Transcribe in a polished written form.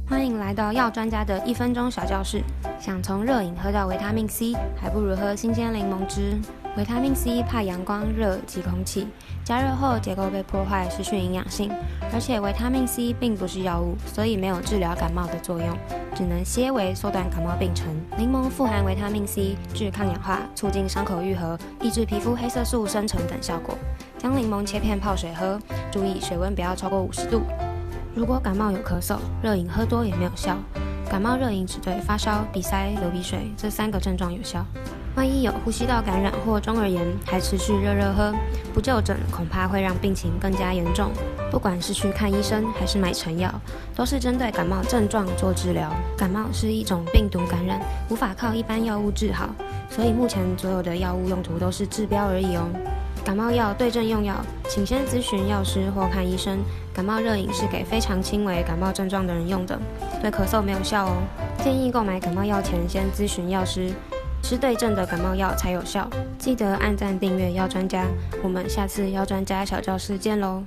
欢迎来到药专家的1分钟小教室。想从热饮喝到维他命 C， 还不如喝新鲜柠檬汁。维他命 C 怕阳光、热及空气，加热后结构被破坏，失去营养性。而且维他命 C 并不是药物，所以没有治疗感冒的作用，只能些微缩短感冒病程。柠檬富含维他命 C， 具抗氧化、促进伤口愈合、抑制皮肤黑色素生成等效果。将柠檬切片泡水喝，注意水温不要超过50度。如果感冒有咳嗽，热饮喝多也没有效。感冒热饮只对发烧、鼻塞、流鼻水这3个症状有效。万一有呼吸道感染或中耳炎，还持续热喝，不就诊恐怕会让病情更加严重。不管是去看医生还是买成药，都是针对感冒症状做治疗。感冒是一种病毒感染，无法靠一般药物治好，所以目前所有的药物用途都是治标而已哦。感冒药对症用药，请先咨询药师或看医生。感冒热饮是给非常轻微感冒症状的人用的，对咳嗽没有效哦。建议购买感冒药前先咨询药师，吃对症的感冒药才有效。记得按赞订阅药专家，我们下次药专家小教室见喽。